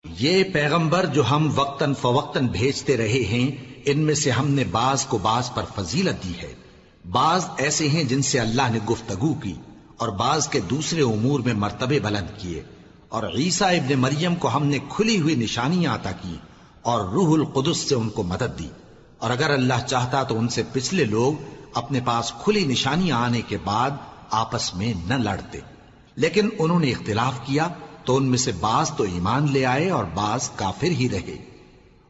یہ پیغمبر جو ہم وقتاً فوقتاً بھیجتے رہے ہیں، ان میں سے ہم نے بعض کو بعض پر فضیلت دی ہے۔ بعض ایسے ہیں جن سے اللہ نے گفتگو کی، اور بعض کے دوسرے امور میں مرتبے بلند کیے۔ اور عیسیٰ ابن مریم کو ہم نے کھلی ہوئی نشانیاں عطا کی اور روح القدس سے ان کو مدد دی۔ اور اگر اللہ چاہتا تو ان سے پچھلے لوگ اپنے پاس کھلی نشانیاں آنے کے بعد آپس میں نہ لڑتے، لیکن انہوں نے اختلاف کیا تو ان میں سے بعض تو ایمان لے آئے اور بعض کافر ہی رہے۔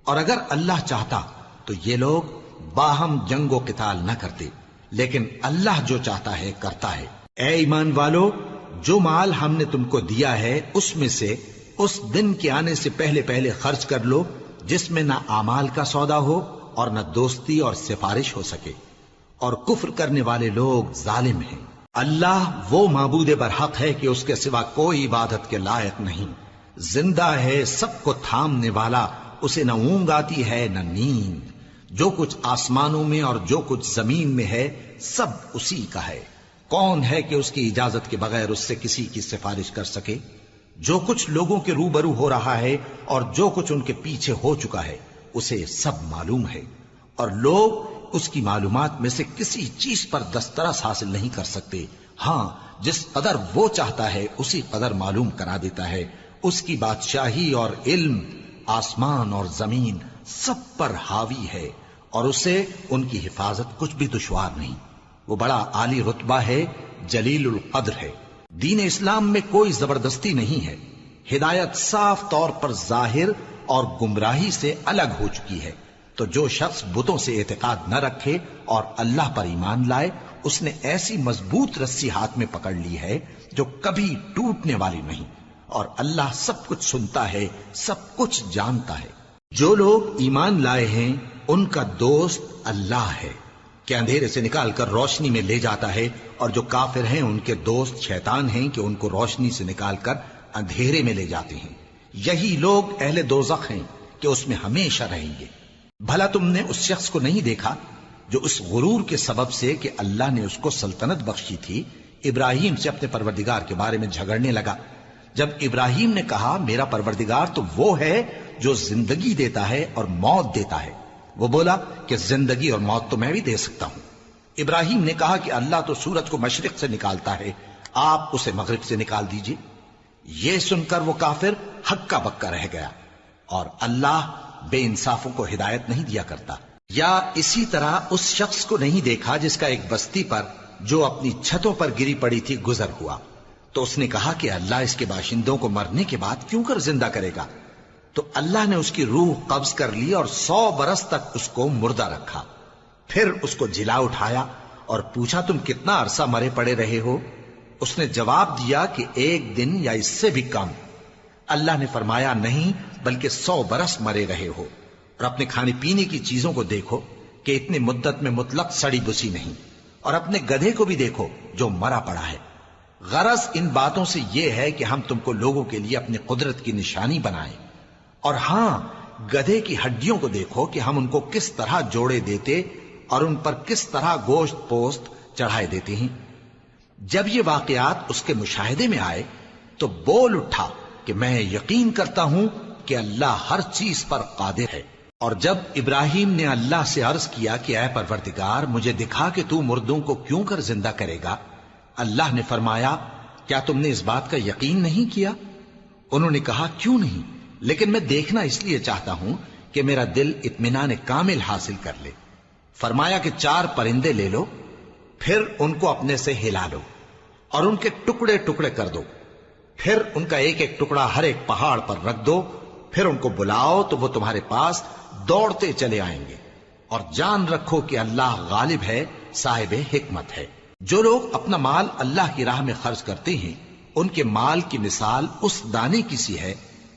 اور اگر اللہ چاہتا تو یہ لوگ باہم جنگ و قتال نہ کرتے، لیکن اللہ جو چاہتا ہے کرتا ہے۔ اے ایمان والو، جو مال ہم نے تم کو دیا ہے اس میں سے اس دن کے آنے سے پہلے پہلے خرچ کر لو جس میں نہ اعمال کا سودا ہو اور نہ دوستی اور سفارش ہو سکے، اور کفر کرنے والے لوگ ظالم ہیں۔ اللہ وہ معبود برحق ہے کہ اس کے سوا کوئی عبادت کے لائق نہیں، زندہ ہے، سب کو تھامنے والا، اسے نہ اونگ آتی ہے نہ نیند۔ جو کچھ آسمانوں میں اور جو کچھ زمین میں ہے سب اسی کا ہے۔ کون ہے کہ اس کی اجازت کے بغیر اس سے کسی کی سفارش کر سکے؟ جو کچھ لوگوں کے روبرو ہو رہا ہے اور جو کچھ ان کے پیچھے ہو چکا ہے اسے سب معلوم ہے، اور لوگ اس کی معلومات میں سے کسی چیز پر دسترس حاصل نہیں کر سکتے۔ ہاں، جس قدر وہ چاہتا ہے اسی قدر معلوم کرا دیتا ہے۔ اس کی بادشاہی اور علم آسمان اور زمین سب پر حاوی ہے، اور اسے ان کی حفاظت کچھ بھی دشوار نہیں۔ وہ بڑا عالی رتبہ ہے، جلیل القدر ہے۔ دین اسلام میں کوئی زبردستی نہیں ہے، ہدایت صاف طور پر ظاہر اور گمراہی سے الگ ہو چکی ہے۔ تو جو شخص بتوں سے اعتقاد نہ رکھے اور اللہ پر ایمان لائے، اس نے ایسی مضبوط رسی ہاتھ میں پکڑ لی ہے جو کبھی ٹوٹنے والی نہیں، اور اللہ سب کچھ سنتا ہے، سب کچھ جانتا ہے۔ جو لوگ ایمان لائے ہیں ان کا دوست اللہ ہے کہ اندھیرے سے نکال کر روشنی میں لے جاتا ہے، اور جو کافر ہیں ان کے دوست شیطان ہیں کہ ان کو روشنی سے نکال کر اندھیرے میں لے جاتے ہیں۔ یہی لوگ اہل دوزخ ہیں کہ اس میں ہمیشہ رہیں گے۔ بھلا تم نے اس شخص کو نہیں دیکھا جو اس غرور کے سبب سے کہ اللہ نے اس کو سلطنت بخشی تھی، ابراہیم سے اپنے پروردگار کے بارے میں جھگڑنے لگا؟ جب ابراہیم نے کہا میرا پروردگار تو وہ ہے جو زندگی دیتا ہے اور موت دیتا ہے، وہ بولا کہ زندگی اور موت تو میں بھی دے سکتا ہوں۔ ابراہیم نے کہا کہ اللہ تو سورج کو مشرق سے نکالتا ہے، آپ اسے مغرب سے نکال دیجئے۔ یہ سن کر وہ کافر ہکا بکا رہ گیا، اور اللہ بے انصافوں کو ہدایت نہیں دیا کرتا۔ یا اسی طرح اس شخص کو نہیں دیکھا جس کا ایک بستی پر جو اپنی چھتوں پر گری پڑی تھی گزر ہوا، تو اس نے کہا کہ اللہ اس کے باشندوں کو مرنے کے بعد کیوں کر زندہ کرے گا؟ تو اللہ نے اس کی روح قبض کر لی اور 100 برس تک اس کو مردہ رکھا۔ پھر اس کو جلا اٹھایا اور پوچھا تم کتنا عرصہ مرے پڑے رہے ہو؟ اس نے جواب دیا کہ 1 دن یا اس سے بھی کم۔ اللہ نے فرمایا نہیں، بلکہ 100 برس مرے رہے ہو، اور اپنے کھانے پینے کی چیزوں کو دیکھو کہ اتنی مدت میں مطلق سڑی بسی نہیں، اور اپنے گدھے کو بھی دیکھو جو مرا پڑا ہے۔ غرض ان باتوں سے یہ ہے کہ ہم تم کو لوگوں کے لیے اپنی قدرت کی نشانی بنائیں۔ اور ہاں، گدھے کی ہڈیوں کو دیکھو کہ ہم ان کو کس طرح جوڑے دیتے اور ان پر کس طرح گوشت پوست چڑھائے دیتے ہیں۔ جب یہ واقعات اس کے مشاہدے میں آئے تو بول اٹھا کہ میں یقین کرتا ہوں کہ اللہ ہر چیز پر قادر ہے۔ اور جب ابراہیم نے اللہ سے عرض کیا کہ اے پروردگار مجھے دکھا کہ تو مردوں کو کیوں کر زندہ کرے گا، اللہ نے فرمایا کیا تم نے اس بات کا یقین نہیں کیا؟ انہوں نے کہا کیوں نہیں، لیکن میں دیکھنا اس لیے چاہتا ہوں کہ میرا دل اطمینان کامل حاصل کر لے۔ فرمایا کہ 4 پرندے لے لو، پھر ان کو اپنے سے ہلا لو اور ان کے ٹکڑے ٹکڑے کر دو، پھر ان کا ایک ایک ٹکڑا ہر ایک پہاڑ پر رکھ دو، پھر ان کو بلاؤ تو وہ تمہارے پاس دوڑتے چلے آئیں گے، اور جان رکھو کہ اللہ غالب ہے، صاحب حکمت ہے۔ جو لوگ اپنا مال اللہ کی راہ میں خرچ کرتے ہیں ان کے مال کی مثال اس دانے کی سی ہے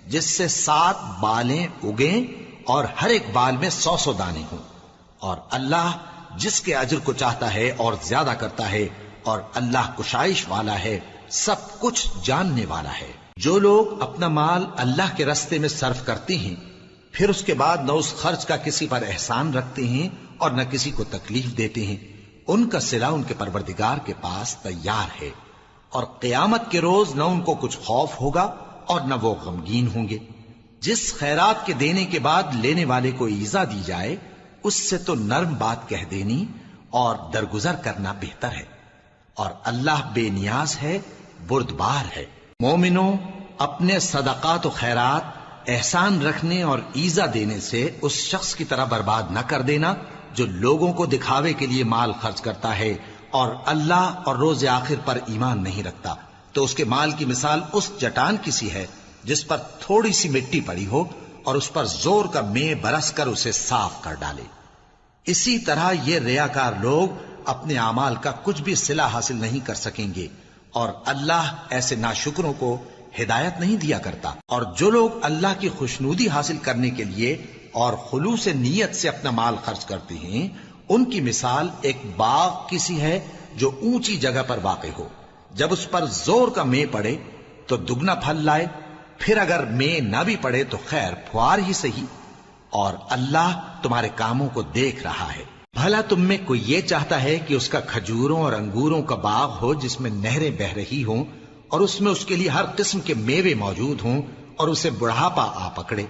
جس سے 7 بالیں اگیں اور ہر ایک بال میں 100 دانے ہوں، اور اللہ جس کے اجر کو چاہتا ہے اور زیادہ کرتا ہے، اور اللہ کشائش والا ہے، سب کچھ جاننے والا ہے۔ جو لوگ اپنا مال اللہ کے راستے میں صرف کرتے ہیں پھر اس کے بعد نہ اس خرچ کا کسی پر احسان رکھتے ہیں اور نہ کسی کو تکلیف دیتے ہیں، ان کا صلہ ان کے پروردگار کے پاس تیار ہے، اور قیامت کے روز نہ ان کو کچھ خوف ہوگا اور نہ وہ غمگین ہوں گے۔ جس خیرات کے دینے کے بعد لینے والے کو ایذا دی جائے اس سے تو نرم بات کہہ دینی اور درگزر کرنا بہتر ہے، اور اللہ بے نیاز ہے، بردبار ہے۔ مومنوں، اپنے صدقات و خیرات احسان رکھنے اور ایذا دینے سے اس شخص کی طرح برباد نہ کر دینا جو لوگوں کو دکھاوے کے لیے مال خرچ کرتا ہے اور اللہ اور روز آخر پر ایمان نہیں رکھتا، تو اس کے مال کی مثال اس چٹان کی سی ہے جس پر تھوڑی سی مٹی پڑی ہو اور اس پر زور کا مے برس کر اسے صاف کر ڈالے۔ اسی طرح یہ ریاکار لوگ اپنے اعمال کا کچھ بھی صلہ حاصل نہیں کر سکیں گے، اور اللہ ایسے ناشکروں کو ہدایت نہیں دیا کرتا۔ اور جو لوگ اللہ کی خوشنودی حاصل کرنے کے لیے اور خلوص نیت سے اپنا مال خرچ کرتے ہیں، ان کی مثال ایک باغ کی سی ہے جو اونچی جگہ پر واقع ہو، جب اس پر زور کا مے پڑے تو دگنا پھل لائے، پھر اگر مے نہ بھی پڑے تو خیر پھوار ہی صحیح، اور اللہ تمہارے کاموں کو دیکھ رہا ہے۔ بھلا تم میں کوئی یہ چاہتا ہے کہ اس کا کھجوروں اور انگوروں کا باغ ہو جس میں نہریں بہ رہی ہوں اور اس میں اس کے لیے ہر قسم کے میوے موجود ہوں، اور اسے بڑھاپا آ پکڑے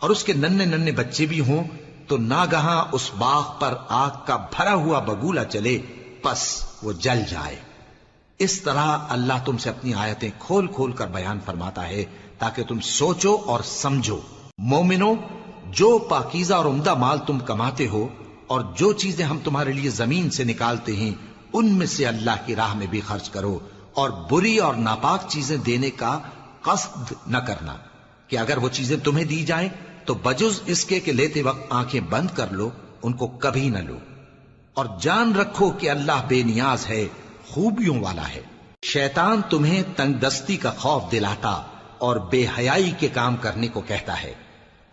اور اس کے ننھے ننھے بچے بھی ہوں، تو ناگہاں اس باغ پر آگ کا بھرا ہوا بگولا چلے، پس وہ جل جائے۔ اس طرح اللہ تم سے اپنی آیتیں کھول کھول کر بیان فرماتا ہے تاکہ تم سوچو اور سمجھو۔ مومنو، جو پاکیزہ اور عمدہ مال تم کماتے ہو اور جو چیزیں ہم تمہارے لیے زمین سے نکالتے ہیں ان میں سے اللہ کی راہ میں بھی خرچ کرو، اور بری اور ناپاک چیزیں دینے کا قصد نہ کرنا کہ اگر وہ چیزیں تمہیں دی جائیں تو بجز اس کے کہ لیتے وقت آنکھیں بند کر لو، ان کو کبھی نہ لو، اور جان رکھو کہ اللہ بے نیاز ہے، خوبیوں والا ہے۔ شیطان تمہیں تنگ دستی کا خوف دلاتا اور بے حیائی کے کام کرنے کو کہتا ہے،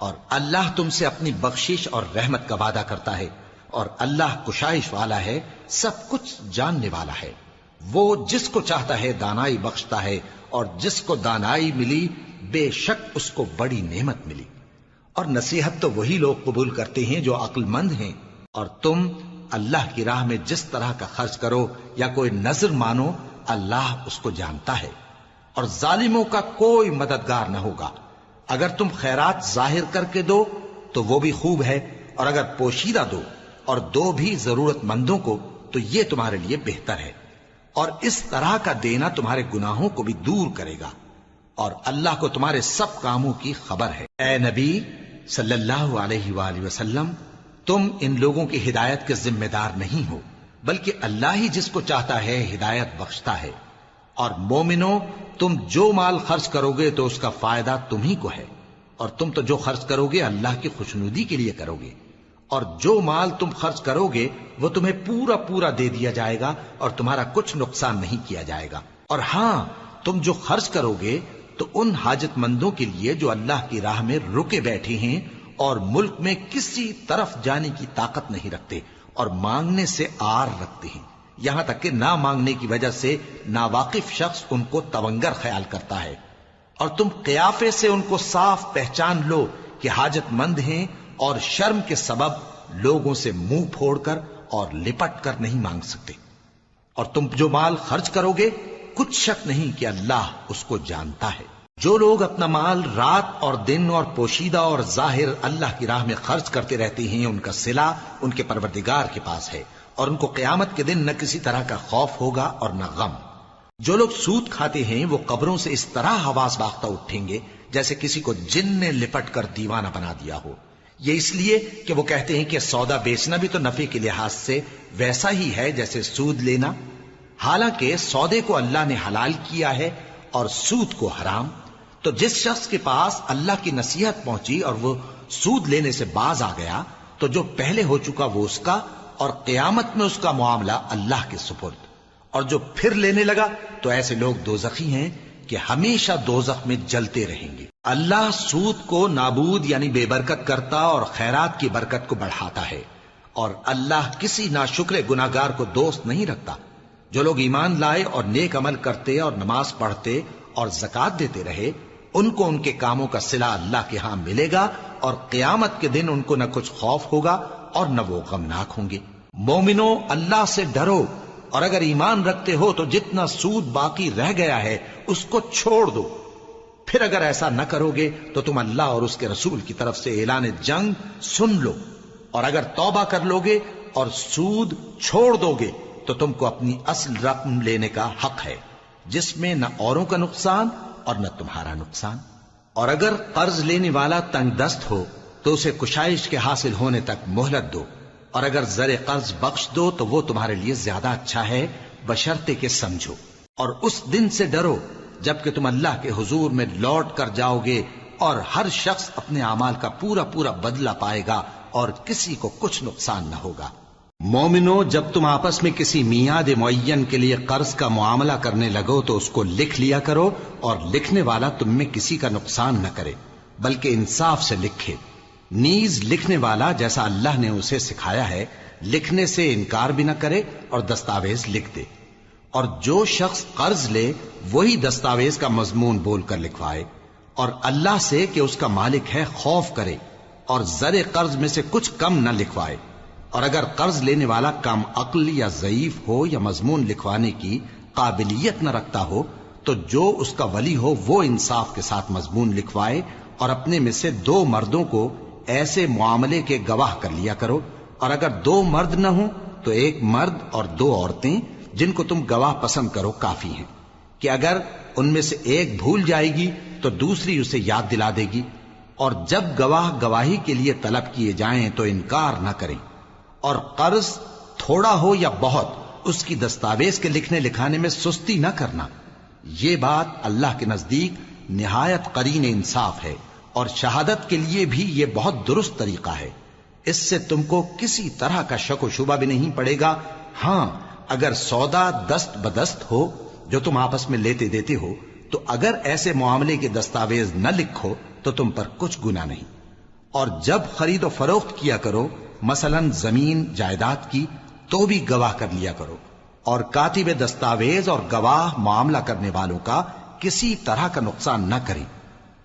اور اللہ تم سے اپنی بخشش اور رحمت کا وعدہ کرتا ہے، اور اللہ کشائش والا ہے، سب کچھ جاننے والا ہے۔ وہ جس کو چاہتا ہے دانائی بخشتا ہے، اور جس کو دانائی ملی بے شک اس کو بڑی نعمت ملی۔ اور نصیحت تو وہی لوگ قبول کرتے ہیں جو عقل مند ہیں، اور تم اللہ کی راہ میں جس طرح کا خرچ کرو یا کوئی نذر مانو، اللہ اس کو جانتا ہے، اور ظالموں کا کوئی مددگار نہ ہوگا۔ اگر تم خیرات ظاہر کر کے دو تو وہ بھی خوب ہے، اور اگر پوشیدہ دو اور دو بھی ضرورت مندوں کو تو یہ تمہارے لیے بہتر ہے، اور اس طرح کا دینا تمہارے گناہوں کو بھی دور کرے گا، اور اللہ کو تمہارے سب کاموں کی خبر ہے۔ اے نبی صلی اللہ علیہ وآلہ وسلم، تم ان لوگوں کی ہدایت کے ذمہ دار نہیں ہو، بلکہ اللہ ہی جس کو چاہتا ہے ہدایت بخشتا ہے۔ اور مومنو، تم جو مال خرچ کرو گے تو اس کا فائدہ تمہیں کو ہے، اور تم تو جو خرچ کرو گے اللہ کی خوشنودی کے لیے کرو گے، اور جو مال تم خرچ کرو گے وہ تمہیں پورا پورا دے دیا جائے گا اور تمہارا کچھ نقصان نہیں کیا جائے گا۔ اور ہاں، تم جو خرچ کرو گے تو ان حاجت مندوں کے لیے جو اللہ کی راہ میں رکے بیٹھے ہیں اور ملک میں کسی طرف جانے کی طاقت نہیں رکھتے اور مانگنے سے آر رکھتے ہیں، یہاں تک کہ نہ مانگنے کی وجہ سے ناواقف شخص ان کو تونگر خیال کرتا ہے، اور تم قیافے سے ان کو صاف پہچان لو کہ حاجت مند ہیں، اور شرم کے سبب لوگوں سے منہ پھوڑ کر اور لپٹ کر نہیں مانگ سکتے۔ اور تم جو مال خرچ کرو گے کچھ شک نہیں کہ اللہ اس کو جانتا ہے۔ جو لوگ اپنا مال رات اور دن اور پوشیدہ اور ظاہر اللہ کی راہ میں خرچ کرتے رہتے ہیں، ان کا صلہ ان کے پروردگار کے پاس ہے، اور ان کو قیامت کے دن نہ کسی طرح کا خوف ہوگا اور نہ غم۔ جو لوگ سود کھاتے ہیں وہ قبروں سے اس طرح حواس باختہ اٹھیں گے جیسے کسی کو جن نے لپٹ کر دیوانہ بنا دیا ہو، یہ اس لیے کہ وہ کہتے ہیں کہ سودا بیچنا بھی تو نفع کے لحاظ سے ویسا ہی ہے جیسے سود لینا، حالانکہ سودے کو اللہ نے حلال کیا ہے اور سود کو حرام۔ تو جس شخص کے پاس اللہ کی نصیحت پہنچی اور وہ سود لینے سے باز آ گیا تو جو پہلے ہو چکا وہ اس کا، اور قیامت میں اس کا معاملہ اللہ کے سپرد۔ اور جو پھر لینے لگا تو ایسے لوگ دوزخی ہیں کہ ہمیشہ دوزخ میں جلتے رہیں گے۔ اللہ سود کو نابود یعنی بے برکت کرتا اور خیرات کی برکت کو بڑھاتا ہے، اور اللہ کسی ناشکر گناہگار کو دوست نہیں رکھتا۔ جو لوگ ایمان لائے اور نیک عمل کرتے اور نماز پڑھتے اور زکوٰۃ دیتے رہے، ان کو ان کے کاموں کا صلہ اللہ کے ہاں ملے گا، اور قیامت کے دن ان کو نہ کچھ خوف ہوگا اور نہ وہ غمناک ہوں گے۔ مومنو، اللہ سے ڈرو، اور اگر ایمان رکھتے ہو تو جتنا سود باقی رہ گیا ہے اس کو چھوڑ دو، پھر اگر ایسا نہ کرو گے تو تم اللہ اور اس کے رسول کی طرف سے اعلان جنگ سن لو، اور اگر توبہ کر لو گے اور سود چھوڑ دو گے تو تم کو اپنی اصل رقم لینے کا حق ہے، جس میں نہ اوروں کا نقصان اور نہ تمہارا نقصان۔ اور اگر قرض لینے والا تنگ دست ہو تو اسے کشائش کے حاصل ہونے تک مہلت دو، اور اگر زر قرض بخش دو تو وہ تمہارے لیے زیادہ اچھا ہے، بشرطے کہ سمجھو۔ اور اس دن سے ڈرو جبکہ تم اللہ کے حضور میں لوٹ کر جاؤ گے، اور ہر شخص اپنے اعمال کا پورا پورا بدلہ پائے گا اور کسی کو کچھ نقصان نہ ہوگا۔ مومنو، جب تم آپس میں کسی میعاد معین کے لیے قرض کا معاملہ کرنے لگو تو اس کو لکھ لیا کرو، اور لکھنے والا تم میں کسی کا نقصان نہ کرے بلکہ انصاف سے لکھے۔ نیز لکھنے والا جیسا اللہ نے اسے سکھایا ہے لکھنے سے انکار بھی نہ کرے اور دستاویز لکھ دے، اور جو شخص قرض لے وہی دستاویز کا مضمون بول کر لکھوائے، اور اللہ سے کہ اس کا مالک ہے خوف کرے، اور زر قرض میں سے کچھ کم نہ لکھوائے۔ اور اگر قرض لینے والا کم عقل یا ضعیف ہو یا مضمون لکھوانے کی قابلیت نہ رکھتا ہو تو جو اس کا ولی ہو وہ انصاف کے ساتھ مضمون لکھوائے، اور اپنے میں سے 2 مردوں کو ایسے معاملے کے گواہ کر لیا کرو، اور اگر 2 مرد نہ ہوں تو 1 مرد اور 2 عورتیں جن کو تم گواہ پسند کرو کافی ہیں، کہ اگر ان میں سے ایک بھول جائے گی تو دوسری اسے یاد دلا دے گی۔ اور جب گواہ گواہی کے لیے طلب کیے جائیں تو انکار نہ کریں، اور قرض تھوڑا ہو یا بہت اس کی دستاویز کے لکھنے لکھانے میں سستی نہ کرنا۔ یہ بات اللہ کے نزدیک نہایت قرین انصاف ہے، اور شہادت کے لیے بھی یہ بہت درست طریقہ ہے۔ اس سے تم کو کسی طرح کا شک و شبہ بھی نہیں پڑے گا۔ ہاں، اگر سودا دست بدست ہو جو تم آپس میں لیتے دیتے ہو تو اگر ایسے معاملے کے دستاویز نہ لکھو تو تم پر کچھ گناہ نہیں۔ اور جب خرید و فروخت کیا کرو، مثلا زمین جائیداد کی، تو بھی گواہ کر لیا کرو، اور کاتب دستاویز اور گواہ معاملہ کرنے والوں کا کسی طرح کا نقصان نہ کریں۔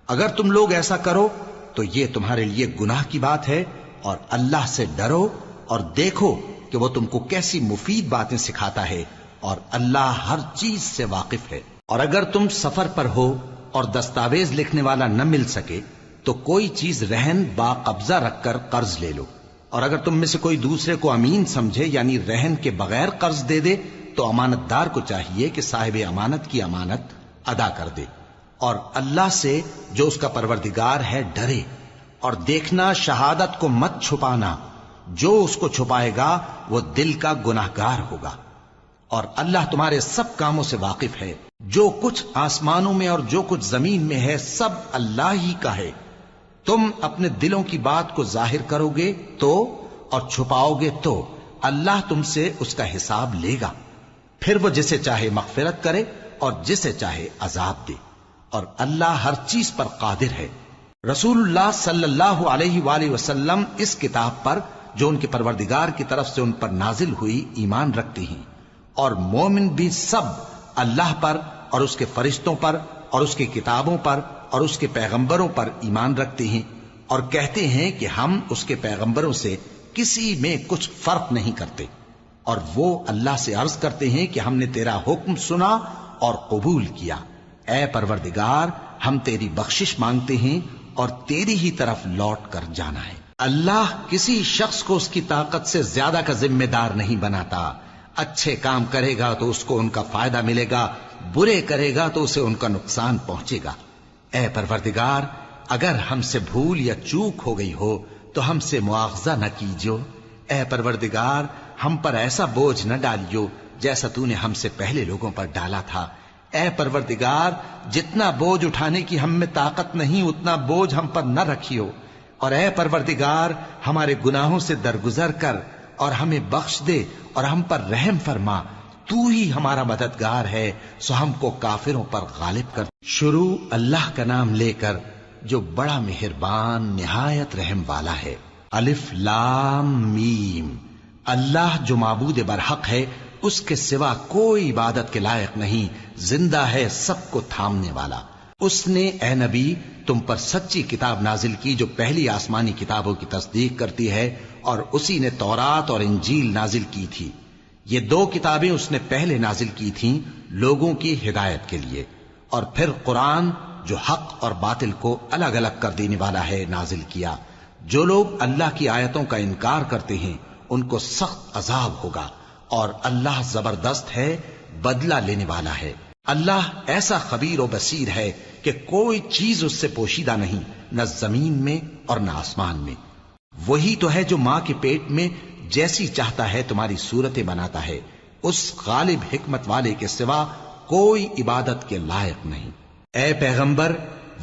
اگر تم لوگ ایسا کرو تو یہ تمہارے لیے گناہ کی بات ہے، اور اللہ سے ڈرو اور دیکھو کہ وہ تم کو کیسی مفید باتیں سکھاتا ہے، اور اللہ ہر چیز سے واقف ہے۔ اور اگر تم سفر پر ہو اور دستاویز لکھنے والا نہ مل سکے تو کوئی چیز رہن با قبضہ رکھ کر قرض لے لو، اور اگر تم میں سے کوئی دوسرے کو امین سمجھے یعنی رہن کے بغیر قرض دے دے تو امانت دار کو چاہیے کہ صاحب امانت کی امانت ادا کر دے، اور اللہ سے جو اس کا پروردگار ہے ڈرے، اور دیکھنا شہادت کو مت چھپانا، جو اس کو چھپائے گا وہ دل کا گناہگار ہوگا۔ اور اللہ تمہارے سب کاموں سے واقف ہے، جو کچھ آسمانوں میں اور جو کچھ زمین میں ہے سب اللہ ہی کا ہے۔ تم اپنے دلوں کی بات کو ظاہر کرو گے تو اور چھپاؤ گے تو اللہ تم سے اس کا حساب لے گا، پھر وہ جسے چاہے مغفرت کرے اور جسے چاہے عذاب دے، اور اللہ ہر چیز پر قادر ہے۔ رسول اللہ صلی اللہ علیہ وآلہ وسلم اس کتاب پر جو ان کے پروردگار کی طرف سے ان پر نازل ہوئی ایمان رکھتے ہیں، اور مومن بھی سب اللہ پر اور اس کے فرشتوں پر اور اس کی کتابوں پر اور اس کے پیغمبروں پر ایمان رکھتے ہیں، اور کہتے ہیں کہ ہم اس کے پیغمبروں سے کسی میں کچھ فرق نہیں کرتے، اور وہ اللہ سے عرض کرتے ہیں کہ ہم نے تیرا حکم سنا اور قبول کیا۔ اے پروردگار، ہم تیری بخشش مانگتے ہیں اور تیری ہی طرف لوٹ کر جانا ہے۔ اللہ کسی شخص کو اس کی طاقت سے زیادہ کا ذمہ دار نہیں بناتا۔ اچھے کام کرے گا تو اس کو ان کا فائدہ ملے گا، برے کرے گا تو اسے ان کا نقصان پہنچے گا۔ اے پروردگار، اگر ہم سے بھول یا چوک ہو گئی ہو تو ہم سے مواخذہ نہ کیجو۔ اے پروردگار، ہم پر ایسا بوجھ نہ ڈالیو جیسا تو نے ہم سے پہلے لوگوں پر ڈالا تھا۔ اے پروردگار، جتنا بوجھ اٹھانے کی ہم میں طاقت نہیں اتنا بوجھ ہم پر نہ رکھیو، اور اے پروردگار، ہمارے گناہوں سے درگزر کر اور ہمیں بخش دے اور ہم پر رحم فرما، تو ہی ہمارا مددگار ہے، سو ہم کو کافروں پر غالب کر۔ شروع اللہ کا نام لے کر جو بڑا مہربان نہایت رحم والا ہے۔ الف لام میم۔ اللہ جو معبود برحق ہے، اس کے سوا کوئی عبادت کے لائق نہیں، زندہ ہے، سب کو تھامنے والا۔ اس نے اے نبی تم پر سچی کتاب نازل کی جو پہلی آسمانی کتابوں کی تصدیق کرتی ہے، اور اسی نے تورات اور انجیل نازل کی تھی۔ یہ 2 کتابیں اس نے پہلے نازل کی تھیں لوگوں کی ہدایت کے لیے، اور پھر قرآن جو حق اور باطل کو الگ الگ کر دینے والا ہے نازل کیا۔ جو لوگ اللہ کی آیتوں کا انکار کرتے ہیں ان کو سخت عذاب ہوگا، اور اللہ زبردست ہے، بدلہ لینے والا ہے۔ اللہ ایسا خبیر و بصیر ہے کہ کوئی چیز اس سے پوشیدہ نہیں، نہ زمین میں اور نہ آسمان میں۔ وہی تو ہے جو ماں کے پیٹ میں جیسی چاہتا ہے تمہاری صورتیں بناتا ہے، اس غالب حکمت والے کے سوا کوئی عبادت کے لائق نہیں۔ اے پیغمبر،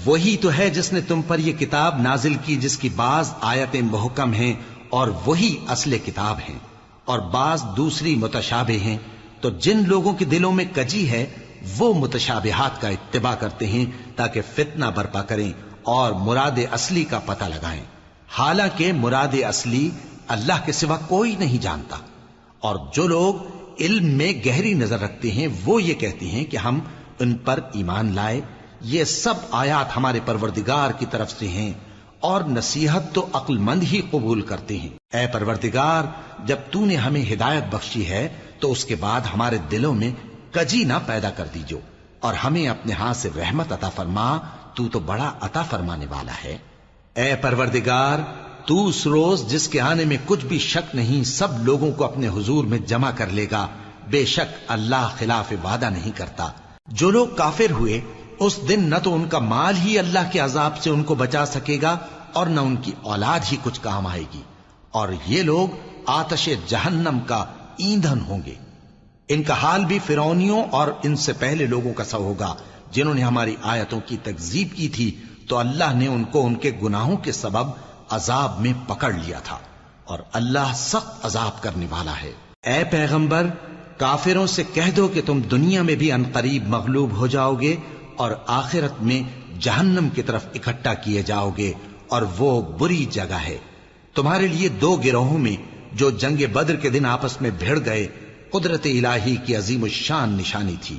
وہی تو ہے جس نے تم پر یہ کتاب نازل کی جس کی بعض آیتیں محکم ہیں اور وہی اصل کتاب ہیں، اور بعض دوسری متشابہ ہیں۔ تو جن لوگوں کے دلوں میں کجی ہے وہ متشابہات کا اتباع کرتے ہیں تاکہ فتنہ برپا کریں اور مراد اصلی کا پتہ لگائیں، حالانکہ مراد اصلی اللہ کے سوا کوئی نہیں جانتا۔ اور جو لوگ علم میں گہری نظر رکھتے ہیں وہ یہ کہتے ہیں کہ ہم ان پر ایمان لائے، یہ سب آیات ہمارے پروردگار کی طرف سے ہیں، اور نصیحت تو عقل مند ہی قبول کرتے ہیں۔ اے پروردگار، جب تو نے ہمیں ہدایت بخشی ہے تو اس کے بعد ہمارے دلوں میں کجی نہ پیدا کر دیجو، اور ہمیں اپنے ہاتھ سے رحمت عطا فرما، تو بڑا عطا فرمانے والا ہے۔ اے پروردگار، تو اس روز جس کے آنے میں کچھ بھی شک نہیں سب لوگوں کو اپنے حضور میں جمع کر لے گا، بے شک اللہ خلاف وعدہ نہیں کرتا۔ جو لوگ کافر ہوئے اس دن نہ تو ان کا مال ہی اللہ کے عذاب سے ان کو بچا سکے گا اور نہ ان کی اولاد ہی کچھ کام آئے گی، اور یہ لوگ آتش جہنم کا ایندھن ہوں گے۔ ان کا حال بھی فرعونیوں اور ان سے پہلے لوگوں کا سا ہوگا جنہوں نے ہماری آیتوں کی تکذیب کی تھی، تو اللہ نے ان کو ان کے گناہوں کے سبب عذاب میں پکڑ لیا تھا، اور اللہ سخت عذاب کرنے والا ہے۔ اے پیغمبر، کافروں سے کہہ دو کہ تم دنیا میں بھی عنقریب مغلوب ہو جاؤ گے اور آخرت میں جہنم کی طرف اکٹھا کیے جاؤ گے، اور وہ بری جگہ ہے۔ تمہارے لیے دو گروہوں میں جو جنگ بدر کے دن آپس میں بھڑ گئے قدرت الہی کی عظیم الشان نشانی تھی۔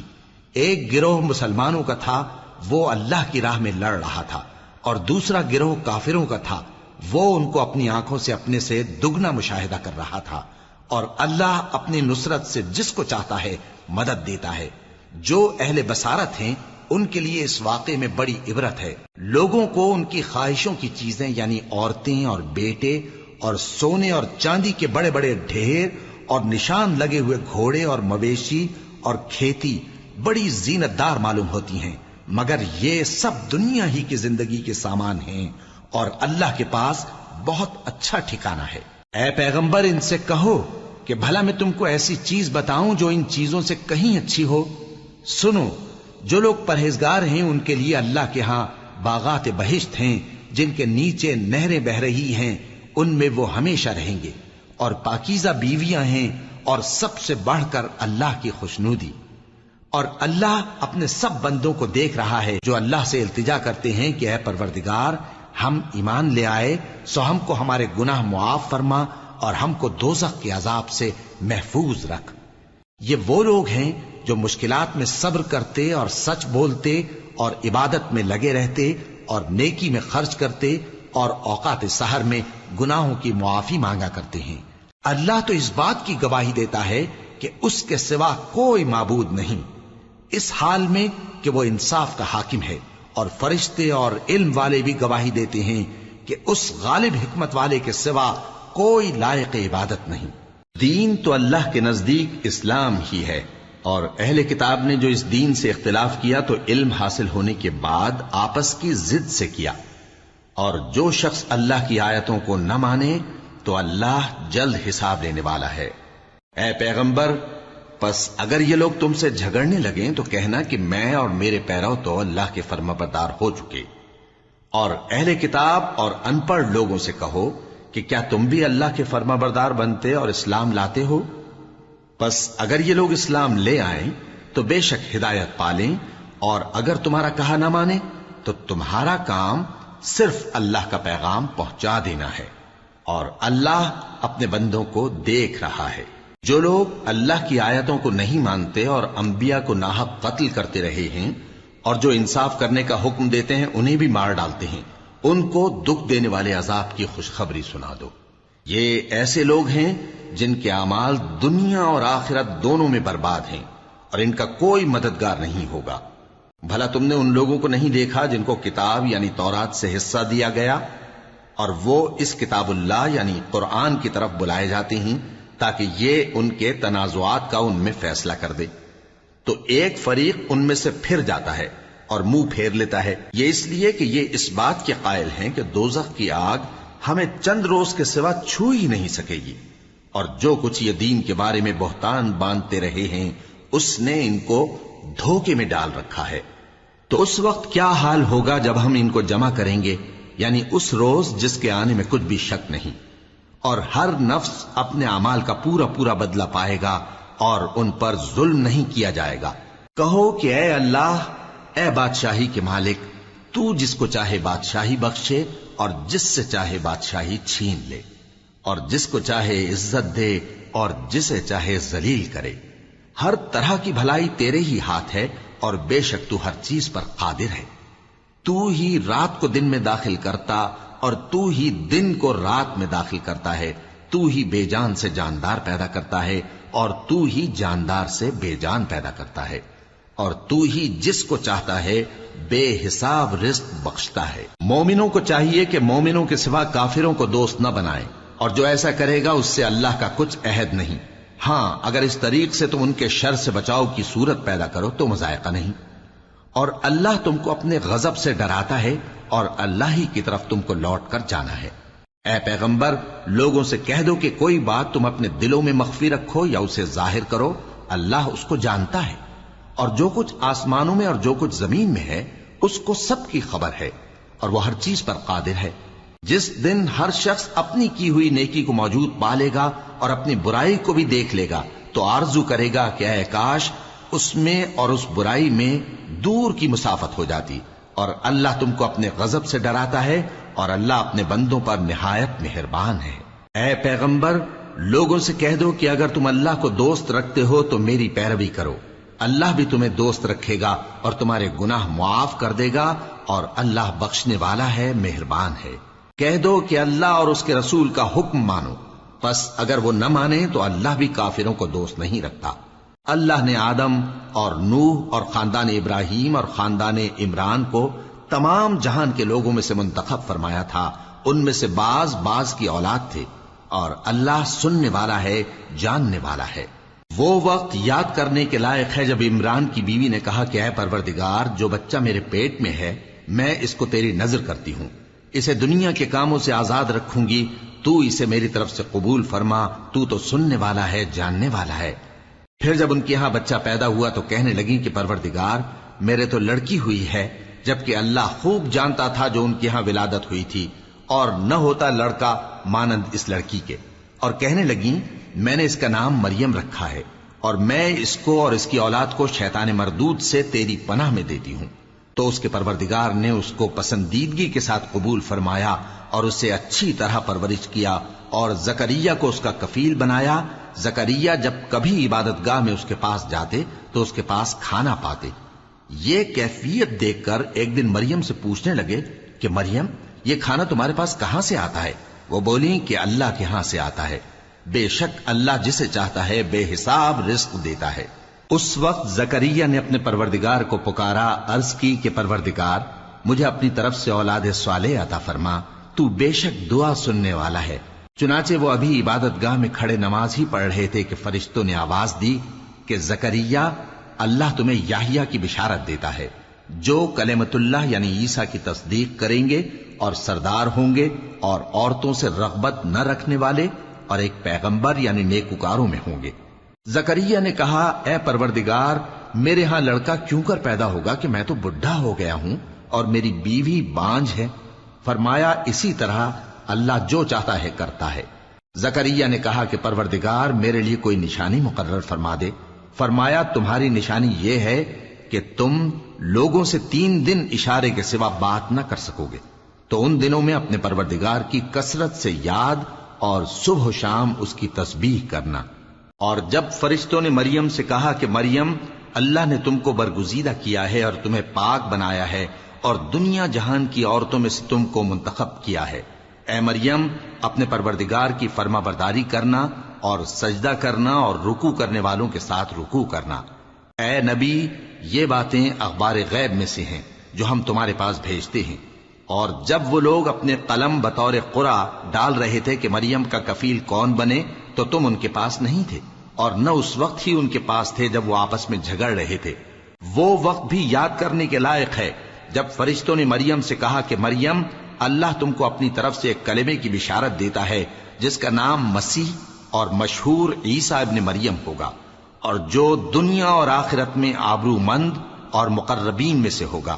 ایک گروہ مسلمانوں کا تھا، وہ اللہ کی راہ میں لڑ رہا تھا، اور دوسرا گروہ کافروں کا تھا، وہ ان کو اپنی آنکھوں سے اپنے سے دگنا مشاہدہ کر رہا تھا۔ اور اللہ اپنی نصرت سے جس کو چاہتا ہے مدد دیتا ہے۔ جو اہل بصارت ہیں ان کے لیے اس واقعے میں بڑی عبرت ہے۔ لوگوں کو ان کی خواہشوں کی چیزیں یعنی عورتیں اور بیٹے اور سونے اور چاندی کے بڑے بڑے ڈھیر اور نشان لگے ہوئے گھوڑے اور مویشی اور کھیتی بڑی زینت دار معلوم ہوتی ہیں، مگر یہ سب دنیا ہی کی زندگی کے سامان ہیں، اور اللہ کے پاس بہت اچھا ٹھکانہ ہے۔ اے پیغمبر، ان سے کہو کہ بھلا میں تم کو ایسی چیز بتاؤں جو ان چیزوں سے کہیں اچھی ہو؟ سنو، جو لوگ پرہیزگار ہیں ان کے لیے اللہ کے ہاں باغات بہشت ہیں جن کے نیچے نہریں بہ رہی ہیں، ان میں وہ ہمیشہ رہیں گے، اور پاکیزہ بیویاں ہیں، اور سب سے بڑھ کر اللہ کی خوشنودی۔ اور اللہ اپنے سب بندوں کو دیکھ رہا ہے جو اللہ سے التجا کرتے ہیں کہ اے پروردگار، ہم ایمان لے آئے سو ہم کو ہمارے گناہ معاف فرما اور ہم کو دوزخ کے عذاب سے محفوظ رکھ۔ یہ وہ لوگ ہیں جو مشکلات میں صبر کرتے اور سچ بولتے اور عبادت میں لگے رہتے اور نیکی میں خرچ کرتے اور اوقات سحر میں گناہوں کی معافی مانگا کرتے ہیں۔ اللہ تو اس بات کی گواہی دیتا ہے کہ اس کے سوا کوئی معبود نہیں، اس حال میں کہ وہ انصاف کا حاکم ہے، اور فرشتے اور علم والے بھی گواہی دیتے ہیں کہ اس غالب حکمت والے کے سوا کوئی لائق عبادت نہیں۔ دین تو اللہ کے نزدیک اسلام ہی ہے، اور اہل کتاب نے جو اس دین سے اختلاف کیا تو علم حاصل ہونے کے بعد آپس کی ضد سے کیا، اور جو شخص اللہ کی آیتوں کو نہ مانے تو اللہ جلد حساب لینے والا ہے۔ اے پیغمبر، پس اگر یہ لوگ تم سے جھگڑنے لگیں تو کہنا کہ میں اور میرے پیرو تو اللہ کے فرمانبردار ہو چکے، اور اہل کتاب اور ان پڑھ لوگوں سے کہو کہ کیا تم بھی اللہ کے فرمانبردار بنتے اور اسلام لاتے ہو؟ پس اگر یہ لوگ اسلام لے آئیں تو بے شک ہدایت پالیں، اور اگر تمہارا کہا نہ مانے تو تمہارا کام صرف اللہ کا پیغام پہنچا دینا ہے، اور اللہ اپنے بندوں کو دیکھ رہا ہے۔ جو لوگ اللہ کی آیتوں کو نہیں مانتے اور انبیاء کو ناحق قتل کرتے رہے ہیں اور جو انصاف کرنے کا حکم دیتے ہیں انہیں بھی مار ڈالتے ہیں، ان کو دکھ دینے والے عذاب کی خوشخبری سنا دو۔ یہ ایسے لوگ ہیں جن کے اعمال دنیا اور آخرت دونوں میں برباد ہیں، اور ان کا کوئی مددگار نہیں ہوگا۔ بھلا تم نے ان لوگوں کو نہیں دیکھا جن کو کتاب یعنی تورات سے حصہ دیا گیا اور وہ اس کتاب اللہ یعنی قرآن کی طرف بلائے جاتے ہیں تاکہ یہ ان کے تنازعات کا ان میں فیصلہ کر دے؟ تو ایک فریق ان میں سے پھر جاتا ہے اور منہ پھیر لیتا ہے، یہ اس لیے کہ یہ اس بات کے قائل ہیں کہ دوزخ کی آگ ہمیں چند روز کے سوا چھو ہی نہیں سکے گی، اور جو کچھ یہ دین کے بارے میں بہتان باندھتے رہے ہیں اس نے ان کو دھوکے میں ڈال رکھا ہے۔ تو اس وقت کیا حال ہوگا جب ہم ان کو جمع کریں گے، یعنی اس روز جس کے آنے میں کچھ بھی شک نہیں، اور ہر نفس اپنے اعمال کا پورا پورا بدلہ پائے گا اور ان پر ظلم نہیں کیا جائے گا۔ کہو کہ اے اللہ، اے بادشاہی کے مالک، تو جس کو چاہے بادشاہی بخشے اور جس سے چاہے بادشاہی چھین لے، اور جس کو چاہے عزت دے اور جسے چاہے ذلیل کرے۔ ہر طرح کی بھلائی تیرے ہی ہاتھ ہے اور بے شک تو ہر چیز پر قادر ہے۔ تو ہی رات کو دن میں داخل کرتا اور تو ہی دن کو رات میں داخل کرتا ہے، تو ہی بے جان سے جاندار پیدا کرتا ہے اور تو ہی جاندار سے بے جان پیدا کرتا ہے، اور تو ہی جس کو چاہتا ہے بے حساب رزق بخشتا ہے۔ مومنوں کو چاہیے کہ مومنوں کے سوا کافروں کو دوست نہ بنائیں، اور جو ایسا کرے گا اس سے اللہ کا کچھ عہد نہیں۔ ہاں، اگر اس طریق سے تم ان کے شر سے بچاؤ کی صورت پیدا کرو تو مذائقہ نہیں، اور اللہ تم کو اپنے غضب سے ڈراتا ہے اور اللہ ہی کی طرف تم کو لوٹ کر جانا ہے۔ اے پیغمبر، لوگوں سے کہہ دو کہ کوئی بات تم اپنے دلوں میں مخفی رکھو یا اسے ظاہر کرو، اللہ اس کو جانتا ہے، اور جو کچھ آسمانوں میں اور جو کچھ زمین میں ہے اس کو سب کی خبر ہے، اور وہ ہر چیز پر قادر ہے۔ جس دن ہر شخص اپنی کی ہوئی نیکی کو موجود پا لے گا اور اپنی برائی کو بھی دیکھ لے گا تو آرزو کرے گا کہ اے کاش اس میں اور اس برائی میں دور کی مسافت ہو جاتی، اور اللہ تم کو اپنے غضب سے ڈراتا ہے اور اللہ اپنے بندوں پر نہایت مہربان ہے۔ اے پیغمبر، لوگوں سے کہہ دو کہ اگر تم اللہ کو دوست رکھتے ہو تو میری پیروی کرو، اللہ بھی تمہیں دوست رکھے گا اور تمہارے گناہ معاف کر دے گا، اور اللہ بخشنے والا ہے، مہربان ہے۔ کہہ دو کہ اللہ اور اس کے رسول کا حکم مانو، پس اگر وہ نہ مانے تو اللہ بھی کافروں کو دوست نہیں رکھتا۔ اللہ نے آدم اور نوح اور خاندان ابراہیم اور خاندان عمران کو تمام جہان کے لوگوں میں سے منتخب فرمایا تھا، ان میں سے بعض کی اولاد تھے، اور اللہ سننے والا ہے، جاننے والا ہے۔ وہ وقت یاد کرنے کے لائق ہے جب عمران کی بیوی نے کہا کہ اے پروردگار، جو بچہ میرے پیٹ میں ہے میں اس کو تیری نذر کرتی ہوں، اسے دنیا کے کاموں سے آزاد رکھوں گی، تو اسے میری طرف سے قبول فرما، تو تو سننے والا ہے، جاننے والا ہے۔ پھر جب ان کے ہاں بچہ پیدا ہوا تو کہنے لگی کہ پروردگار، میرے تو لڑکی ہوئی ہے، جبکہ اللہ خوب جانتا تھا جو ان کے ہاں ولادت ہوئی تھی، اور نہ ہوتا لڑکا مانند اس لڑکی کے۔ اور کہنے لگیں میں نے اس کا نام مریم رکھا ہے، اور میں اس کو اور اس کی اولاد کو شیطان مردود سے تیری پناہ میں دیتی ہوں۔ تو اس کے پروردگار نے اس کو پسندیدگی کے ساتھ قبول فرمایا اور اسے اچھی طرح پرورش کیا، اور زکریہ کو اس کا کفیل بنایا۔ زکریہ جب کبھی عبادت گاہ میں اس کے پاس جاتے تو اس کے پاس کھانا پاتے۔ یہ کیفیت دیکھ کر ایک دن مریم سے پوچھنے لگے کہ مریم، یہ کھانا تمہارے پاس کہاں سے آتا ہے؟ وہ بولی کہ اللہ کے ہاں سے آتا ہے، بے شک اللہ جسے چاہتا ہے بے حساب رزق دیتا ہے۔ اس وقت زکریا نے اپنے پروردگار کو پکارا، عرض کی کہ پروردگار، مجھے اپنی طرف سے اولاد صالح عطا فرما، تو بے شک دعا سننے والا ہے۔ چنانچہ وہ ابھی عبادت گاہ میں کھڑے نماز ہی پڑھ رہے تھے کہ فرشتوں نے آواز دی کہ زکریا، اللہ تمہیں یحییٰ کی بشارت دیتا ہے، جو کلمۃ اللہ یعنی عیسیٰ کی تصدیق کریں گے اور سردار ہوں گے اور عورتوں سے رغبت نہ رکھنے والے اور ایک پیغمبر یعنی نیکوکاروں میں ہوں گے۔ زکریا نے کہا، اے پروردگار، میرے ہاں لڑکا کیوں کر پیدا ہوگا کہ میں تو بڈھا ہو گیا ہوں اور میری بیوی بانجھ ہے؟ فرمایا، اسی طرح اللہ جو چاہتا ہے کرتا ہے۔ زکریا نے کہا کہ پروردگار، میرے لیے کوئی نشانی مقرر فرما دے۔ فرمایا، تمہاری نشانی یہ ہے کہ تم لوگوں سے 3 دن اشارے کے سوا بات نہ کر سکو گے، تو ان دنوں میں اپنے پروردگار کی کثرت سے یاد اور صبح و شام اس کی تسبیح کرنا۔ اور جب فرشتوں نے مریم سے کہا کہ مریم، اللہ نے تم کو برگزیدہ کیا ہے اور تمہیں پاک بنایا ہے اور دنیا جہان کی عورتوں میں سے تم کو منتخب کیا ہے، اے مریم، اپنے پروردگار کی فرما برداری کرنا اور سجدہ کرنا اور رکوع کرنے والوں کے ساتھ رکوع کرنا۔ اے نبی، یہ باتیں اخبار غیب میں سے ہیں جو ہم تمہارے پاس بھیجتے ہیں۔ اور جب وہ لوگ اپنے قلم بطور قرعہ ڈال رہے تھے کہ مریم کا کفیل کون بنے تو تم ان کے پاس نہیں تھے، اور نہ اس وقت ہی ان کے پاس تھے جب وہ آپس میں جھگڑ رہے تھے۔ وہ وقت بھی یاد کرنے کے لائق ہے جب فرشتوں نے مریم سے کہا کہ مریم، اللہ تم کو اپنی طرف سے ایک کلمے کی بشارت دیتا ہے جس کا نام مسیح اور مشہور عیسیٰ ابن مریم ہوگا، اور جو دنیا اور آخرت میں آبرو مند اور مقربین میں سے ہوگا،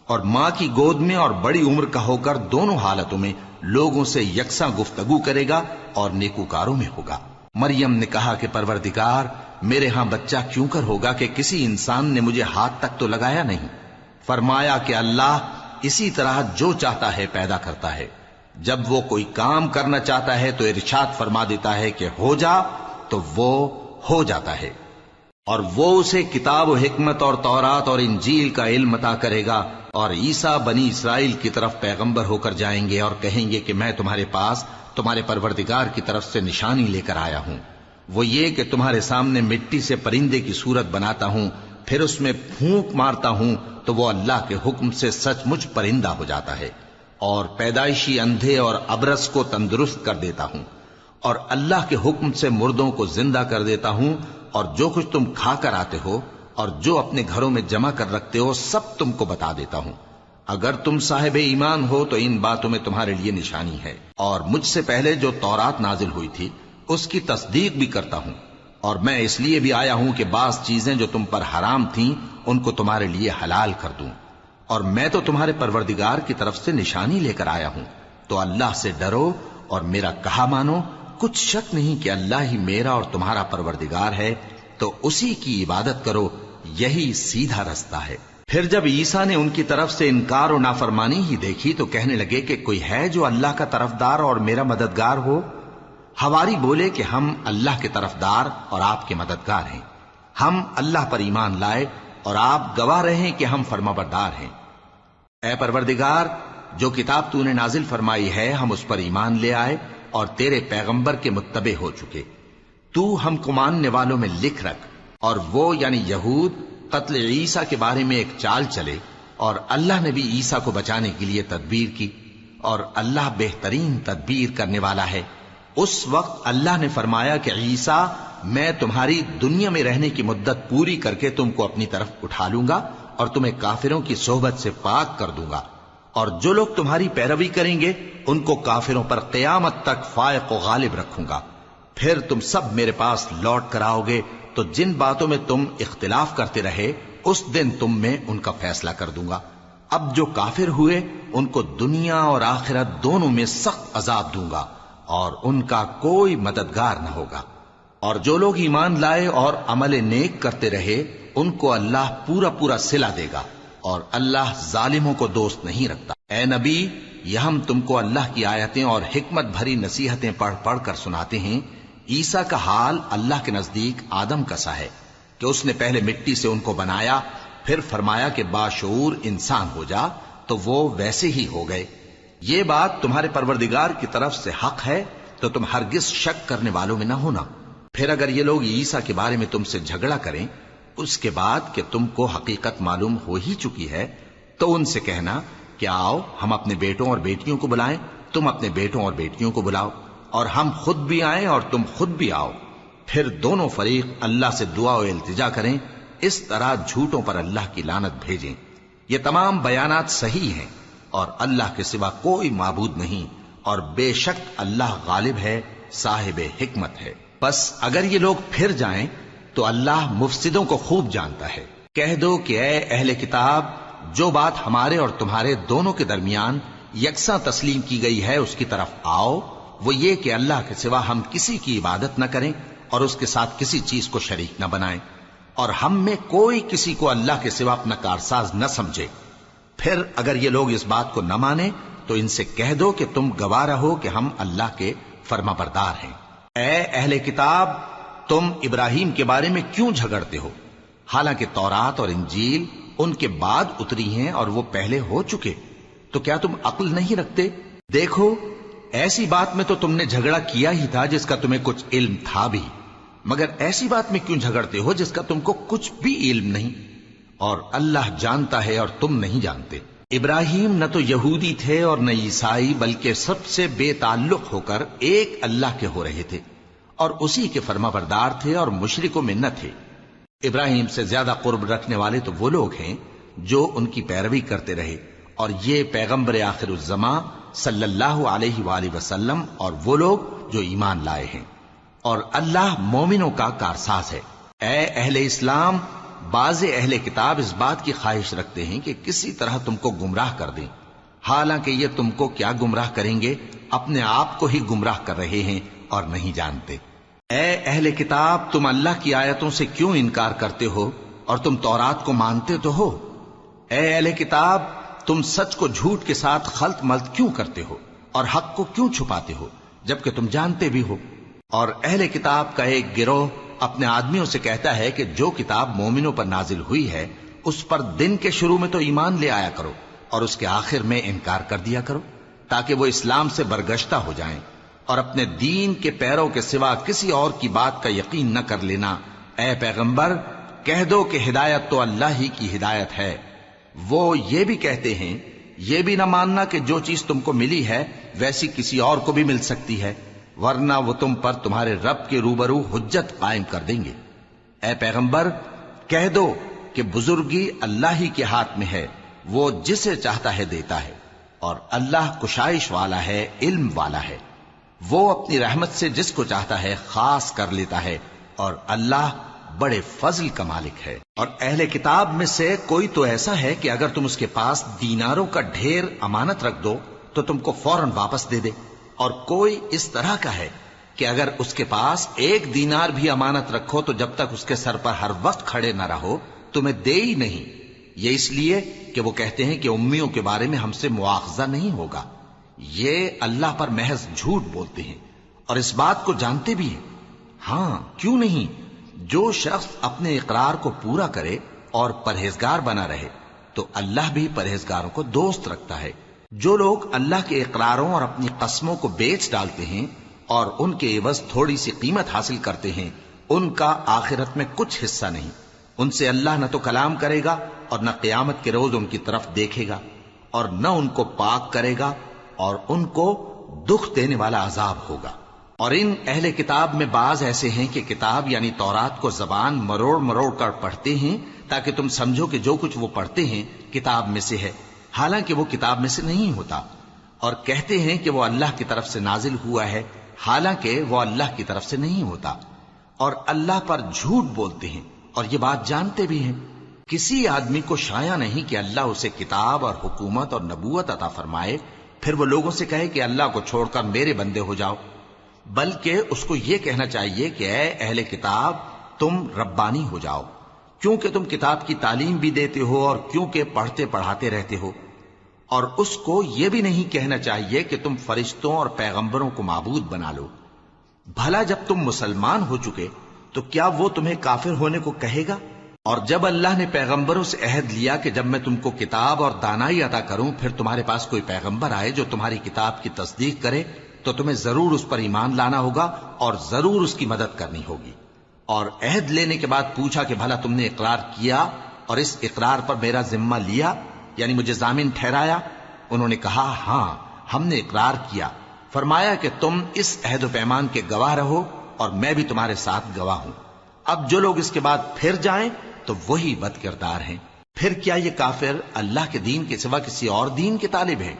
اور ماں کی گود میں اور بڑی عمر کا ہو کر دونوں حالتوں میں لوگوں سے یکساں گفتگو کرے گا اور نیکوکاروں میں ہوگا۔ مریم نے کہا کہ پروردگار، میرے ہاں بچہ کیوں کر ہوگا کہ کسی انسان نے مجھے ہاتھ تک تو لگایا نہیں۔ فرمایا کہ اللہ اسی طرح جو چاہتا ہے پیدا کرتا ہے، جب وہ کوئی کام کرنا چاہتا ہے تو ارشاد فرما دیتا ہے کہ ہو جا تو وہ ہو جاتا ہے۔ اور وہ اسے کتاب و حکمت اور تورات اور انجیل کا علم عطا کرے گا، اور عیسیٰ بنی اسرائیل کی طرف پیغمبر ہو کر جائیں گے اور کہیں گے کہ میں تمہارے پاس تمہارے پروردگار کی طرف سے نشانی لے کر آیا ہوں، وہ یہ کہ تمہارے سامنے مٹی سے پرندے کی صورت بناتا ہوں، پھر اس میں پھونک مارتا ہوں تو وہ اللہ کے حکم سے سچ مچ پرندہ ہو جاتا ہے، اور پیدائشی اندھے اور ابرص کو تندرست کر دیتا ہوں، اور اللہ کے حکم سے مردوں کو زندہ کر دیتا ہوں، اور جو کچھ تم کھا کر آتے ہو اور جو اپنے گھروں میں جمع کر رکھتے ہو سب تم کو بتا دیتا ہوں۔ اگر تم صاحب ایمان ہو تو ان باتوں میں تمہارے لیے نشانی ہے، اور مجھ سے پہلے جو تورات نازل ہوئی تھی اس کی تصدیق بھی کرتا ہوں، اور میں اس لیے بھی آیا ہوں کہ بعض چیزیں جو تم پر حرام تھیں ان کو تمہارے لیے حلال کر دوں، اور میں تو تمہارے پروردگار کی طرف سے نشانی لے کر آیا ہوں۔ تو اللہ سے ڈرو اور میرا کہا مانو، کچھ شک نہیں کہ اللہ ہی میرا اور تمہارا پروردگار ہے، تو اسی کی عبادت کرو، یہی سیدھا رستہ ہے۔ پھر جب عیسیٰ نے ان کی طرف سے انکار و نافرمانی ہی دیکھی تو کہنے لگے کہ کوئی ہے جو اللہ کا طرفدار اور میرا مددگار ہو؟ حواری بولے کہ ہم اللہ کے طرفدار اور آپ کے مددگار ہیں، ہم اللہ پر ایمان لائے اور آپ گواہ رہیں کہ ہم فرمانبردار ہیں۔ اے پروردگار، جو کتاب تو نے نازل فرمائی ہے ہم اس پر ایمان لے آئے اور تیرے پیغمبر کے متبع ہو چکے، تو ہم کو ماننے والوں میں لکھ رکھ۔ اور وہ یعنی یہود قتل عیسیٰ کے بارے میں ایک چال چلے، اور اللہ نے بھی عیسیٰ کو بچانے کے لیے تدبیر کی، اور اللہ بہترین تدبیر کرنے والا ہے۔ اس وقت اللہ نے فرمایا کہ عیسیٰ، میں تمہاری دنیا میں رہنے کی مدت پوری کر کے تم کو اپنی طرف اٹھا لوں گا اور تمہیں کافروں کی صحبت سے پاک کر دوں گا، اور جو لوگ تمہاری پیروی کریں گے ان کو کافروں پر قیامت تک فائق و غالب رکھوں گا۔ پھر تم سب میرے پاس لوٹ کر آؤ گے تو جن باتوں میں تم اختلاف کرتے رہے اس دن تم میں ان کا فیصلہ کر دوں گا۔ اب جو کافر ہوئے ان کو دنیا اور آخرت دونوں میں سخت عذاب دوں گا، اور ان کا کوئی مددگار نہ ہوگا۔ اور جو لوگ ایمان لائے اور عمل نیک کرتے رہے ان کو اللہ پورا پورا صلہ دے گا، اور اللہ ظالموں کو دوست نہیں رکھتا۔ اے نبی، یہ ہم تم کو اللہ کی آیتیں اور حکمت بھری نصیحتیں پڑھ پڑھ کر سناتے ہیں۔ عیسیٰ کا حال اللہ کے نزدیک آدم کا سا ہے کہ اس نے پہلے مٹی سے ان کو بنایا، پھر فرمایا کہ باشعور انسان ہو جا، تو وہ ویسے ہی ہو گئے۔ یہ بات تمہارے پروردگار کی طرف سے حق ہے، تو تم ہرگز شک کرنے والوں میں نہ ہونا۔ پھر اگر یہ لوگ عیسیٰ کے بارے میں تم سے جھگڑا کریں اس کے بعد کہ تم کو حقیقت معلوم ہو ہی چکی ہے، تو ان سے کہنا کہ آؤ ہم اپنے بیٹوں اور بیٹیوں کو بلائیں، تم اپنے بیٹوں اور بیٹیوں کو بلاؤ، اور ہم خود بھی آئیں اور تم خود بھی آؤ، پھر دونوں فریق اللہ سے دعا و التجا کریں، اس طرح جھوٹوں پر اللہ کی لعنت بھیجیں۔ یہ تمام بیانات صحیح ہیں، اور اللہ کے سوا کوئی معبود نہیں، اور بے شک اللہ غالب ہے، صاحب حکمت ہے۔ بس اگر یہ لوگ پھر جائیں تو اللہ مفسدوں کو خوب جانتا ہے۔ کہہ دو کہ اے اہل کتاب، جو بات ہمارے اور تمہارے دونوں کے درمیان یکساں تسلیم کی گئی ہے اس کی طرف آؤ، وہ یہ کہ اللہ کے سوا ہم کسی کی عبادت نہ کریں اور اس کے ساتھ کسی چیز کو شریک نہ بنائیں، اور ہم میں کوئی کسی کو اللہ کے سوا اپنا کارساز نہ سمجھے۔ پھر اگر یہ لوگ اس بات کو نہ مانیں تو ان سے کہہ دو کہ تم گواہ رہو کہ ہم اللہ کے فرما بردار ہیں۔ اے اہل کتاب، تم ابراہیم کے بارے میں کیوں جھگڑتے ہو؟ حالانکہ تورات اور انجیل ان کے بعد اتری ہیں اور وہ پہلے ہو چکے، تو کیا تم عقل نہیں رکھتے؟ دیکھو، ایسی بات میں تو تم نے جھگڑا کیا ہی تھا جس کا تمہیں کچھ علم تھا بھی، مگر ایسی بات میں کیوں جھگڑتے ہو جس کا تم کو کچھ بھی علم نہیں؟ اور اللہ جانتا ہے اور تم نہیں جانتے۔ ابراہیم نہ تو یہودی تھے اور نہ عیسائی، بلکہ سب سے بے تعلق ہو کر ایک اللہ کے ہو رہے تھے اور اسی کے فرما بردار تھے اور مشرکوں میں نہ تھے۔ ابراہیم سے زیادہ قرب رکھنے والے تو وہ لوگ ہیں جو ان کی پیروی کرتے رہے، اور یہ پیغمبر آخر الزماں صلی اللہ علیہ وآلہ وسلم اور وہ لوگ جو ایمان لائے ہیں، اور اللہ مومنوں کا کارساز ہے۔ اے اہل اسلام، بعض اہل کتاب اس بات کی خواہش رکھتے ہیں کہ کسی طرح تم کو گمراہ کر دیں، حالانکہ یہ تم کو کیا گمراہ کریں گے، اپنے آپ کو ہی گمراہ کر رہے ہیں اور نہیں جانتے۔ اے اہل کتاب، تم اللہ کی آیتوں سے کیوں انکار کرتے ہو اور تم تورات کو مانتے تو ہو؟ اے اہل کتاب، تم سچ کو جھوٹ کے ساتھ خلط ملط کیوں کرتے ہو اور حق کو کیوں چھپاتے ہو جبکہ تم جانتے بھی ہو؟ اور اہل کتاب کا ایک گروہ اپنے آدمیوں سے کہتا ہے کہ جو کتاب مومنوں پر نازل ہوئی ہے اس پر دن کے شروع میں تو ایمان لے آیا کرو اور اس کے آخر میں انکار کر دیا کرو، تاکہ وہ اسلام سے برگشتہ ہو جائیں اور اپنے دین کے پیروں کے سوا کسی اور کی بات کا یقین نہ کر لینا۔ اے پیغمبر، کہہ دو کہ ہدایت تو اللہ ہی کی ہدایت ہے۔ وہ یہ بھی کہتے ہیں، یہ بھی نہ ماننا کہ جو چیز تم کو ملی ہے ویسی کسی اور کو بھی مل سکتی ہے، ورنہ وہ تم پر تمہارے رب کے روبرو حجت قائم کر دیں گے۔ اے پیغمبر، کہہ دو کہ بزرگی اللہ ہی کے ہاتھ میں ہے، وہ جسے چاہتا ہے دیتا ہے، اور اللہ کشائش والا ہے، علم والا ہے۔ وہ اپنی رحمت سے جس کو چاہتا ہے خاص کر لیتا ہے، اور اللہ بڑے فضل کا مالک ہے۔ اور اہل کتاب میں سے کوئی تو ایسا ہے کہ اگر تم اس کے پاس دیناروں کا ڈھیر امانت رکھ دو تو تم کو فوراً واپس دے دے، اور کوئی اس طرح کا ہے کہ اگر اس کے پاس ایک دینار بھی امانت رکھو تو جب تک اس کے سر پر ہر وقت کھڑے نہ رہو تمہیں دے ہی نہیں، یہ اس لیے کہ وہ کہتے ہیں کہ امیوں کے بارے میں ہم سے مواخذہ نہیں ہوگا۔ یہ اللہ پر محض جھوٹ بولتے ہیں اور اس بات کو جانتے بھی ہیں۔ ہاں کیوں نہیں، جو شخص اپنے اقرار کو پورا کرے اور پرہیزگار بنا رہے تو اللہ بھی پرہیزگاروں کو دوست رکھتا ہے۔ جو لوگ اللہ کے اقراروں اور اپنی قسموں کو بیچ ڈالتے ہیں اور ان کے عوض تھوڑی سی قیمت حاصل کرتے ہیں، ان کا آخرت میں کچھ حصہ نہیں۔ ان سے اللہ نہ تو کلام کرے گا اور نہ قیامت کے روز ان کی طرف دیکھے گا، اور نہ ان کو پاک کرے گا، اور ان کو دکھ دینے والا عذاب ہوگا۔ اور ان اہل کتاب میں بعض ایسے ہیں کہ کتاب یعنی تورات کو زبان مروڑ مروڑ کر پڑھتے ہیں تاکہ تم سمجھو کہ جو کچھ وہ پڑھتے ہیں کتاب میں سے ہے، حالانکہ وہ کتاب میں سے نہیں ہوتا، اور کہتے ہیں کہ وہ اللہ کی طرف سے نازل ہوا ہے، حالانکہ وہ اللہ کی طرف سے نہیں ہوتا، اور اللہ پر جھوٹ بولتے ہیں اور یہ بات جانتے بھی ہیں۔ کسی آدمی کو شایع نہیں کہ اللہ اسے کتاب اور حکومت اور نبوت عطا فرمائے پھر وہ لوگوں سے کہے کہ اللہ کو چھوڑ کر میرے بندے ہو جاؤ، بلکہ اس کو یہ کہنا چاہیے کہ اے اہل کتاب، تم ربانی ہو جاؤ، کیونکہ تم کتاب کی تعلیم بھی دیتے ہو اور کیونکہ پڑھتے پڑھاتے رہتے ہو۔ اور اس کو یہ بھی نہیں کہنا چاہیے کہ تم فرشتوں اور پیغمبروں کو معبود بنا لو۔ بھلا جب تم مسلمان ہو چکے تو کیا وہ تمہیں کافر ہونے کو کہے گا؟ اور جب اللہ نے پیغمبروں سے عہد لیا کہ جب میں تم کو کتاب اور دانائی عطا کروں پھر تمہارے پاس کوئی پیغمبر آئے جو تمہاری کتاب کی تصدیق کرے تو تمہیں ضرور اس پر ایمان لانا ہوگا اور ضرور اس کی مدد کرنی ہوگی۔ اور عہد لینے کے بعد پوچھا کہ بھلا تم نے اقرار کیا اور اس اقرار پر میرا ذمہ لیا، یعنی مجھے ضامن ٹھہرایا؟ انہوں نے کہا ہاں ہم نے اقرار کیا۔ فرمایا کہ تم اس عہد و پیمان کے گواہ رہو اور میں بھی تمہارے ساتھ گواہ ہوں۔ اب جو لوگ اس کے بعد پھر جائیں تو وہی بد کردار ہیں۔ پھر کیا یہ کافر اللہ کے دین کے سوا کسی اور دین کے طالب ہیں؟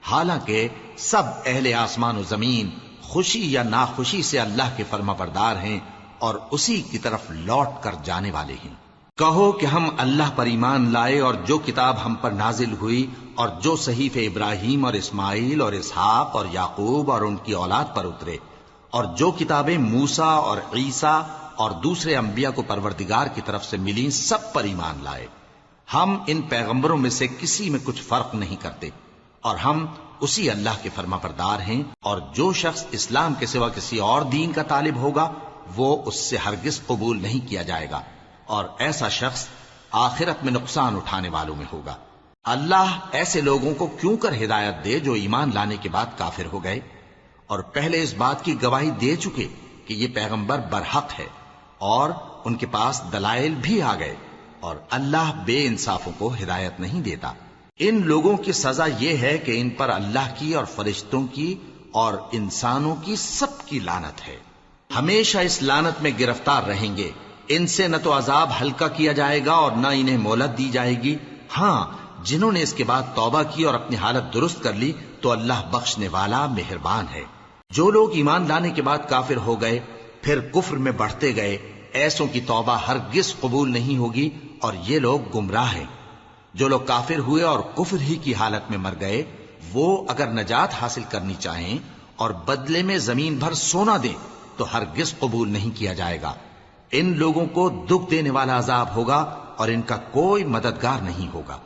حالانکہ سب اہل آسمان و زمین خوشی یا ناخوشی سے اللہ کے فرما بردار ہیں اور اسی کی طرف لوٹ کر جانے والے ہیں۔ کہو کہ ہم اللہ پر ایمان لائے اور جو کتاب ہم پر نازل ہوئی اور جو صحیفے ابراہیم اور اسماعیل اور اسحاق اور یعقوب اور ان کی اولاد پر اترے، اور جو کتابیں موسیٰ اور عیسیٰ اور دوسرے انبیاء کو پروردگار کی طرف سے ملیں، سب پر ایمان لائے۔ ہم ان پیغمبروں میں سے کسی میں کچھ فرق نہیں کرتے، اور ہم اسی اللہ کے فرما بردار ہیں۔ اور جو شخص اسلام کے سوا کسی اور دین کا طالب ہوگا وہ اس سے ہرگز قبول نہیں کیا جائے گا، اور ایسا شخص آخرت میں نقصان اٹھانے والوں میں ہوگا۔ اللہ ایسے لوگوں کو کیوں کر ہدایت دے جو ایمان لانے کے بعد کافر ہو گئے اور پہلے اس بات کی گواہی دے چکے کہ یہ پیغمبر برحق ہے اور ان کے پاس دلائل بھی آ گئے، اور اللہ بے انصافوں کو ہدایت نہیں دیتا۔ ان لوگوں کی سزا یہ ہے کہ ان پر اللہ کی اور فرشتوں کی اور انسانوں کی سب کی لعنت ہے، ہمیشہ اس لعنت میں گرفتار رہیں گے۔ ان سے نہ تو عذاب ہلکا کیا جائے گا اور نہ انہیں مہلت دی جائے گی۔ ہاں، جنہوں نے اس کے بعد توبہ کی اور اپنی حالت درست کر لی تو اللہ بخشنے والا مہربان ہے۔ جو لوگ ایمان لانے کے بعد کافر ہو گئے پھر کفر میں بڑھتے گئے، ایسوں کی توبہ ہرگز قبول نہیں ہوگی اور یہ لوگ گمراہ ہیں۔ جو لوگ کافر ہوئے اور کفر ہی کی حالت میں مر گئے، وہ اگر نجات حاصل کرنی چاہیں اور بدلے میں زمین بھر سونا دیں تو ہرگز قبول نہیں کیا جائے گا۔ ان لوگوں کو دکھ دینے والا عذاب ہوگا اور ان کا کوئی مددگار نہیں ہوگا۔